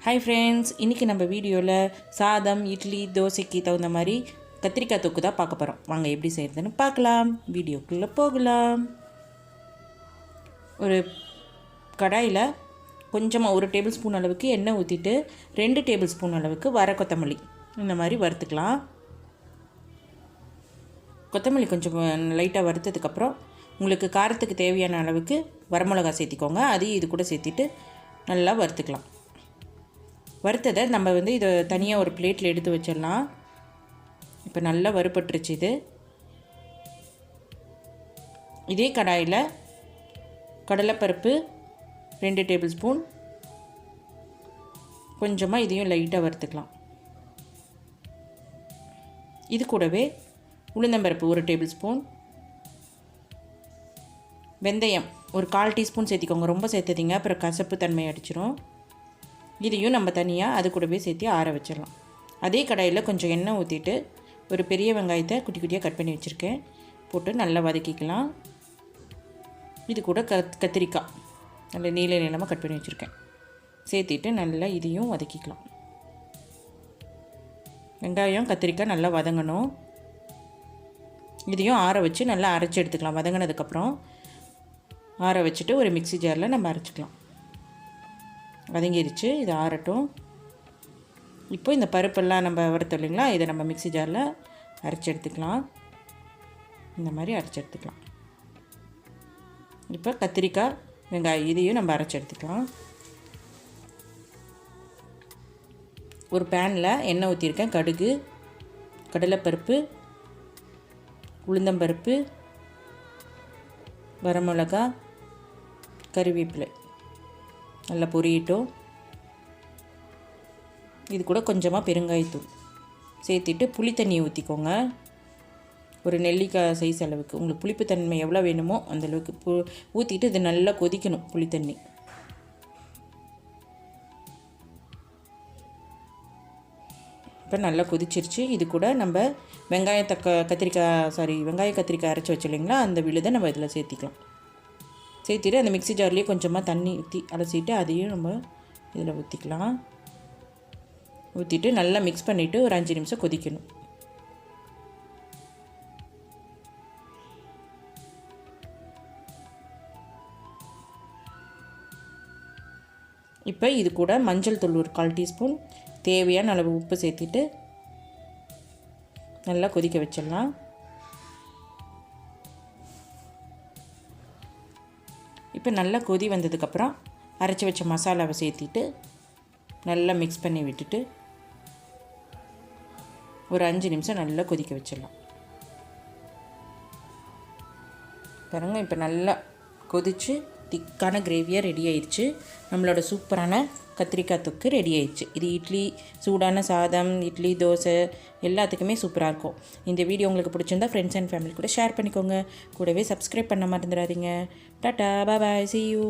Hi friends, இன்றைக்கி நம்ம வீடியோவில் சாதம், இட்லி, தோசைக்கு தகுந்த மாதிரி கத்திரிக்காய் தொக்கு தான் பார்க்க போகிறோம். வாங்க எப்படி செய்கிறதுன்னு பார்க்கலாம். வீடியோக்குள்ளே போகலாம். ஒரு கடாயில் கொஞ்சமாக 1 டேபிள் ஸ்பூன் அளவுக்கு எண்ணெய் ஊற்றிட்டு 2 டேபிள் ஸ்பூன் அளவுக்கு வர கொத்தமல்லி இந்த மாதிரி வறுத்துக்கலாம். கொத்தமல்லி கொஞ்சம் லைட்டாக வறுத்ததுக்கப்புறம் உங்களுக்கு காரத்துக்கு தேவையான அளவுக்கு வரமிளகா சேர்த்திக்கோங்க. அதையும் இது கூட சேர்த்திட்டு நல்லா வறுத்துக்கலாம். வறுத்ததை நம்ம இதை தனியாக ஒரு பிளேட்டில் எடுத்து வச்சிடலாம். இப்போ நல்லா வறுபட்டுருச்சு. இதே கடாயில் கடலைப்பருப்பு 2 டேபிள் ஸ்பூன், கொஞ்சமாக இதையும் லைட்டாக வறுத்துக்கலாம். இது கூடவே உளுந்தம்பருப்பு 1 டேபிள் ஸ்பூன், வெந்தயம் ஒரு 1/4 டீஸ்பூன் சேர்த்திக்கோங்க. ரொம்ப சேர்த்துதிங்க அப்புறம் கசப்பு தன்மை அடிச்சிடும். இதையும் நம்ம தனியாக அது கூடவே சேர்த்து ஆற வச்சிடலாம். அதே கடாயில் கொஞ்சம் எண்ணெய் ஊற்றிட்டு ஒரு பெரிய வெங்காயத்தை குட்டி குட்டியாக கட் பண்ணி வச்சுருக்கேன் போட்டு நல்லா வதக்கிக்கலாம். இது கூட கத்திரிக்காய் நல்ல நீல நீளமாக கட் பண்ணி வச்சுருக்கேன் சேர்த்திட்டு நல்லா இதையும் வதக்கிக்கலாம். வெங்காயம் கத்திரிக்காய் நல்லா வதங்கணும். இதையும் ஆற வச்சு நல்லா அரைச்சி எடுத்துக்கலாம். வதங்கினதுக்கப்புறம் ஆற வச்சுட்டு ஒரு மிக்ஸி ஜாரில் நம்ம அரைச்சிக்கலாம். வதங்கிடுச்சு, இது ஆறட்டும். இப்போ இந்த பருப்பெல்லாம் நம்ம வறுத்தோம் இல்லைங்களா, இதை நம்ம மிக்ஸி ஜாரில் அரைச்சி எடுத்துக்கலாம். இந்த மாதிரி அரைச்சி எடுத்துக்கலாம். இப்போ கத்திரிக்காய், வெங்காயம் இதையும் நம்ம அரைச்சி எடுத்துக்கலாம். ஒரு பேனில் எண்ணெய் ஊற்றிருக்கேன். கடுகு, கடலைப்பருப்பு, உளுந்தம்பருப்பு, வரமிளகா, கறிவேப்பிலை நல்லா பொரியட்டும். இது கூட கொஞ்சமாக பெருங்காயத்தூள் சேர்த்திட்டு புளி தண்ணி ஊற்றிக்கோங்க. ஒரு நெல்லிக்காய் சைஸ் அளவுக்கு உங்களுக்கு புளிப்பு தன்மை எவ்வளோ வேணுமோ அந்தளவுக்கு ஊற்றிட்டு இது நல்லா கொதிக்கணும். புளி தண்ணி இப்போ நல்லா கொதிச்சிருச்சு. இது கூட நம்ம வெங்காயம் கத்திரிக்காய் அரைச்சி வச்சு இல்லைங்களா, அந்த விழுதை நம்ம இதில் சேர்த்திக்கலாம். சேர்த்திட்டு அந்த மிக்ஸி ஜார்லேயே கொஞ்சமாக தண்ணி ஊற்றி அலசிட்டு அதையும் நம்ம இதில் ஊற்றிக்கலாம். ஊற்றிட்டு நல்லா மிக்ஸ் பண்ணிவிட்டு ஒரு 5 நிமிஷம் கொதிக்கணும். இப்போ இது கூட மஞ்சள் தூள் ஒரு 1/4 டீஸ்பூன், தேவையான அளவு உப்பு சேர்த்திட்டு நல்லா கொதிக்க வச்சிடலாம். இப்போ நல்லா கொதி வந்ததுக்கப்புறம் அரைச்சி வச்ச மசாலாவை சேர்த்திட்டு நல்லா மிக்ஸ் பண்ணி விட்டுட்டு ஒரு 5 நிமிஷம் நல்லா கொதிக்க வச்சிடலாம். பாருங்கள், இப்போ நல்லா கொதித்து திக்கான கிரேவியாக ரெடி ஆயிடுச்சு. நம்மளோட சூப்பரான கத்திரிக்காய் தொக்கு ரெடி ஆயிடுச்சு. இது இட்லி, சூடான சாதம், இட்லி, தோசை எல்லாத்துக்குமே சூப்பராக இருக்கும். இந்த வீடியோ உங்களுக்கு பிடிச்சிருந்தா ஃப்ரெண்ட்ஸ் அண்ட் ஃபேமிலி கூட ஷேர் பண்ணிக்கோங்க. கூடவே சப்ஸ்கிரைப் பண்ண மறந்துடாதீங்க. Tata, bye, see you.